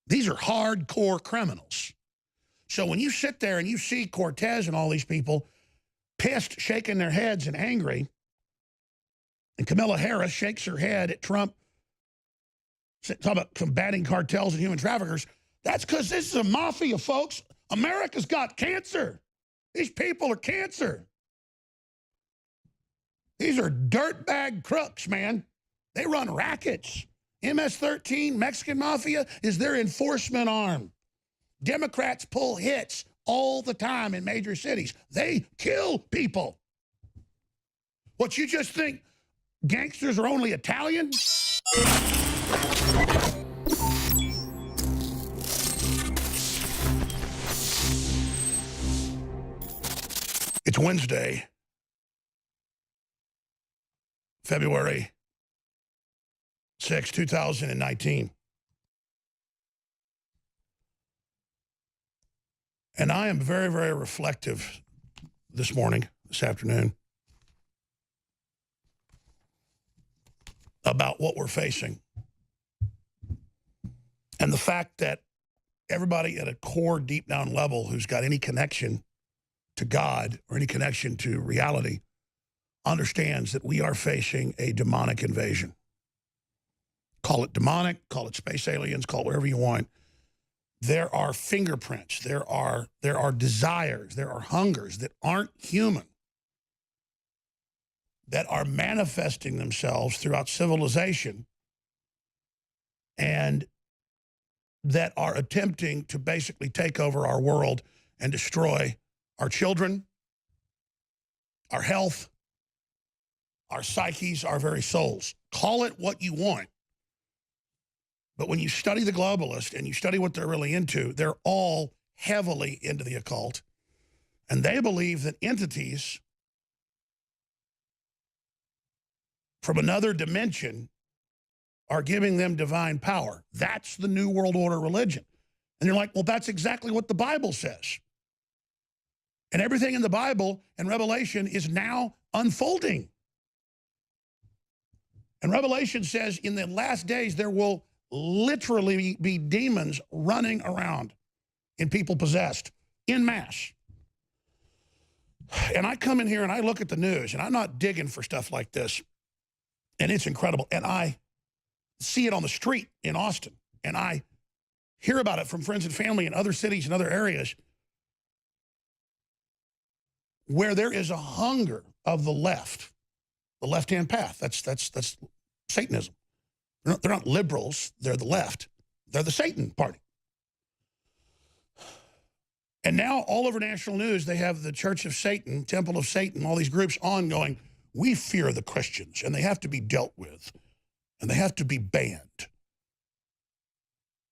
These are hardcore criminals. So when you sit there and you see Cortez and all these people pissed, shaking their heads and angry, and Kamala Harris shakes her head at Trump, talking about combating cartels and human traffickers, that's because this is a mafia, folks. America's got cancer. These people are cancer. These are dirtbag crooks, man. They run rackets. MS-13, Mexican Mafia, is their enforcement arm. Democrats pull hits all the time in major cities. They kill people. What, you just think gangsters are only Italian? It's Wednesday, February 6, 2019. And I am very, very reflective this afternoon, about what we're facing. And the fact that everybody at a core, deep down level who's got any connection to God or any connection to reality understands that we are facing a demonic invasion. Call it demonic, call it space aliens, call it whatever you want. There are fingerprints, there are desires, there are hungers that aren't human, that are manifesting themselves throughout civilization and that are attempting to basically take over our world and destroy our children, our health, our psyches, our very souls. Call it what you want. But when you study the globalists and you study what they're really into, they're all heavily into the occult. And they believe that entities from another dimension are giving them divine power. That's the New World Order religion. And you're like, well, that's exactly what the Bible says. And everything in the Bible and Revelation is now unfolding. And Revelation says in the last days there will literally be demons running around and people possessed en masse. And I come in here and I look at the news, and I'm not digging for stuff like this. And it's incredible. And I see it on the street in Austin. And I hear about it from friends and family in other cities and other areas where there is a hunger of the left-hand path. That's Satanism. They're not liberals, they're the left. They're the Satan party. And now all over national news, they have the Church of Satan, Temple of Satan, all these groups on going, we fear the Christians, and they have to be dealt with, and they have to be banned.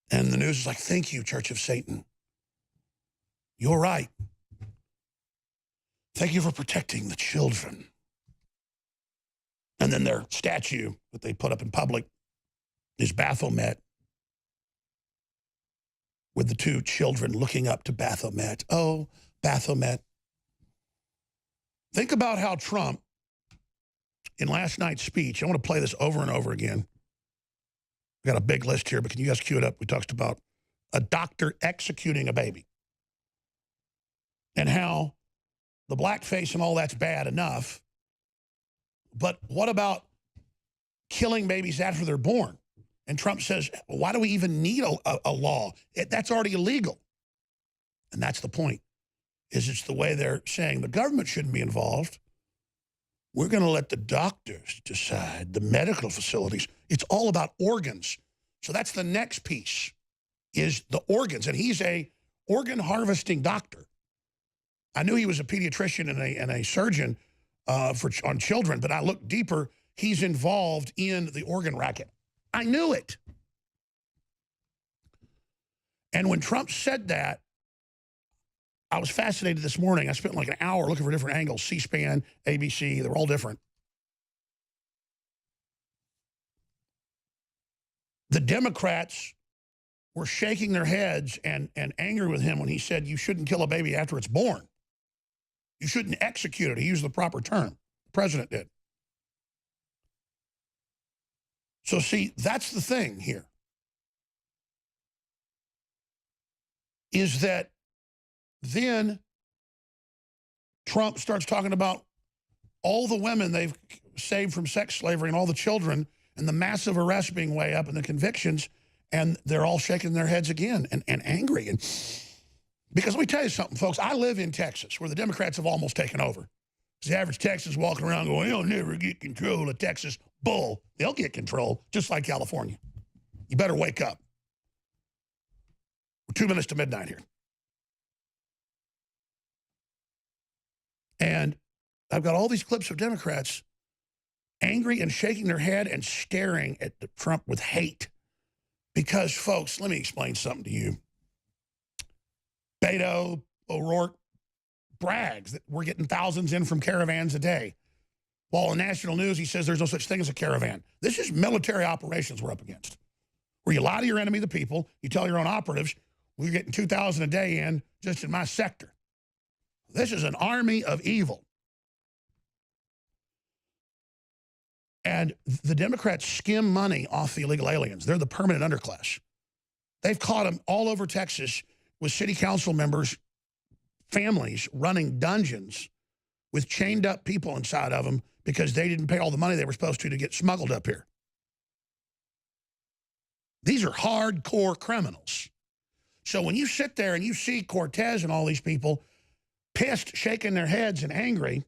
And the news is like, thank you, Church of Satan. You're right. Thank you for protecting the children. And then their statue that they put up in public is Baphomet, with the two children looking up to Baphomet. Oh, Baphomet. Think about how Trump, in last night's speech, I want to play this over and over again. I've got a big list here, but can you guys cue it up? We talked about a doctor executing a baby and how the blackface and all that's bad enough. But what about killing babies after they're born? And Trump says, well, why do we even need a law? That's already illegal. And that's the point, is it's the way they're saying the government shouldn't be involved. We're going to let the doctors decide, the medical facilities. It's all about organs. So that's the next piece, is the organs. And he's a organ harvesting doctor. I knew he was a pediatrician and a surgeon on children, but I looked deeper. He's involved in the organ racket. I knew it. And when Trump said that, I was fascinated this morning. I spent like an hour looking for different angles, C-SPAN, ABC, they're all different. The Democrats were shaking their heads and angry with him when he said you shouldn't kill a baby after it's born. You shouldn't execute it. He used the proper term. The president did. So see, that's the thing here. is that then Trump starts talking about all the women they've saved from sex slavery and all the children and the massive arrests being way up and the convictions, and they're all shaking their heads again and angry. And because let me tell you something, folks, I live in Texas where the Democrats have almost taken over. The average Texan's walking around going, they'll never get control of Texas. Bull. They'll get control, just like California. You better wake up. We're 2 minutes to midnight here. And I've got all these clips of Democrats angry and shaking their head and staring at Trump with hate. Because, folks, let me explain something to you. Beto O'Rourke brags that we're getting thousands in from caravans a day. While in national news, he says there's no such thing as a caravan. This is military operations we're up against, where you lie to your enemy, the people, you tell your own operatives, we're getting 2,000 a day in just in my sector. This is an army of evil. And the Democrats skim money off the illegal aliens. They're the permanent underclass. They've caught them all over Texas with city council members, families running dungeons with chained up people inside of them because they didn't pay all the money they were supposed to get smuggled up here. These are hardcore criminals. So when you sit there and you see Cortez and all these people pissed, shaking their heads and angry,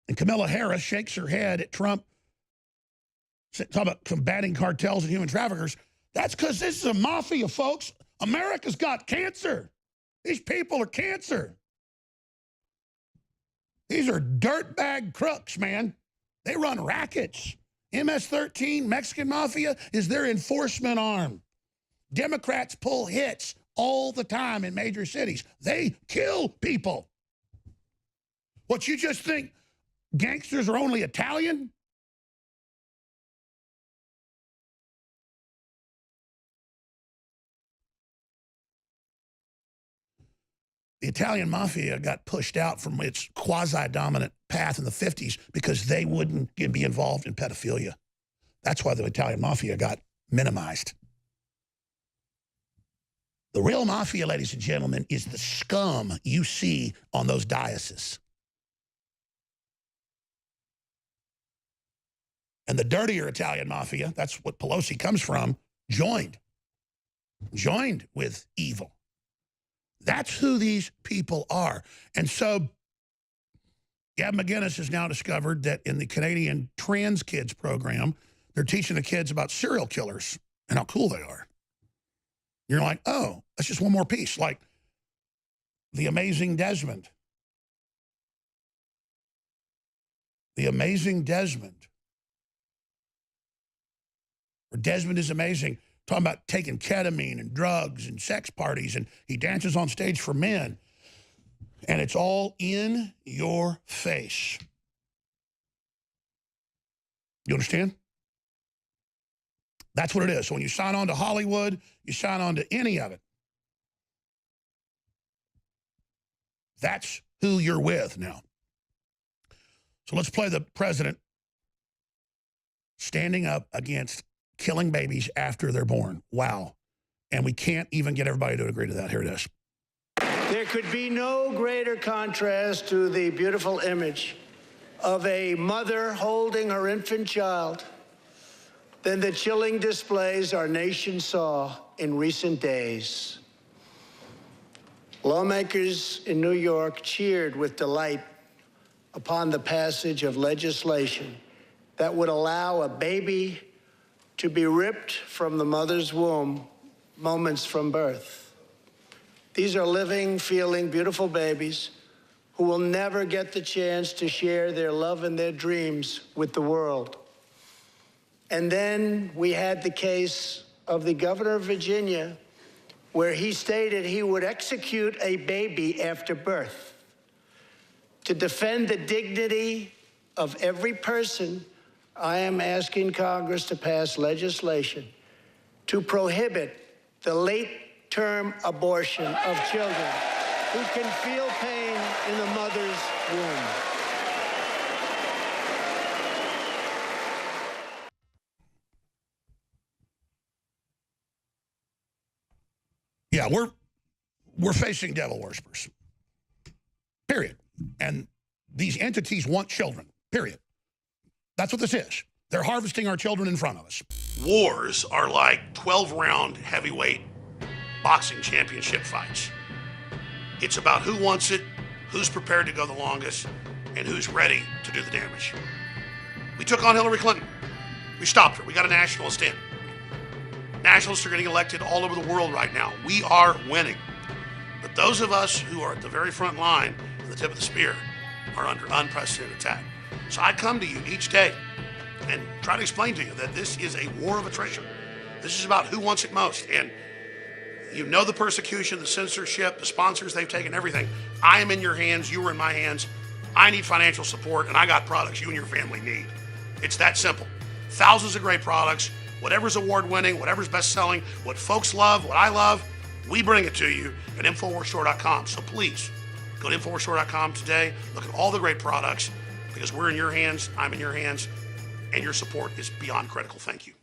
and Kamala Harris shakes her head at Trump, talking about combating cartels and human traffickers, that's because this is a mafia, folks. America's got cancer. These people are cancer. These are dirtbag crooks, man. They run rackets. MS-13, Mexican Mafia, is their enforcement arm. Democrats pull hits all the time in major cities. They kill people. What, you just think gangsters are only Italian? The Italian mafia got pushed out from its quasi-dominant path in the 50s because they wouldn't be involved in pedophilia. That's why the Italian mafia got minimized. The real mafia, ladies and gentlemen, is the scum you see on those dioceses. And the dirtier Italian mafia, that's what Pelosi comes from, joined with evil. That's who these people are. And so Gab McGinnis has now discovered that in the Canadian Trans Kids program, they're teaching the kids about serial killers and how cool they are. You're like, oh, that's just one more piece, like the amazing Desmond. The amazing Desmond. Or Desmond is amazing. Talking about taking ketamine and drugs and sex parties, and he dances on stage for men. And it's all in your face. You understand? That's what it is. So when you sign on to Hollywood, you sign on to any of it. That's who you're with now. So let's play the president standing up against killing babies after they're born. Wow. And we can't even get everybody to agree to that. Here it is. There could be no greater contrast to the beautiful image of a mother holding her infant child than the chilling displays our nation saw in recent days. Lawmakers in New York cheered with delight upon the passage of legislation that would allow a baby to be ripped from the mother's womb moments from birth. These are living, feeling, beautiful babies who will never get the chance to share their love and their dreams with the world. And then we had the case of the governor of Virginia, where he stated he would execute a baby after birth. To defend the dignity of every person, I am asking Congress to pass legislation to prohibit the late-term abortion of children who can feel pain in the mother's womb. Yeah, we're facing devil worshippers. Period. And these entities want children. Period. That's what this is. They're harvesting our children in front of us. Wars are like 12-round heavyweight boxing championship fights. It's about who wants it, who's prepared to go the longest, and who's ready to do the damage. We took on Hillary Clinton. We stopped her. We got a nationalist in. Nationalists are getting elected all over the world right now. We are winning. But those of us who are at the very front line, at the tip of the spear, are under unprecedented attack. So I come to you each day and try to explain to you that this is a war of attrition. This is about who wants it most. And you know the persecution, the censorship, the sponsors they've taken, everything. I am in your hands, you are in my hands. I need financial support, and I got products you and your family need. It's that simple. Thousands of great products, whatever's award-winning, whatever's best-selling, what folks love, what I love, we bring it to you at InfoWarsStore.com. So please, go to InfoWarsStore.com today, look at all the great products, because we're in your hands, I'm in your hands, and your support is beyond critical. Thank you.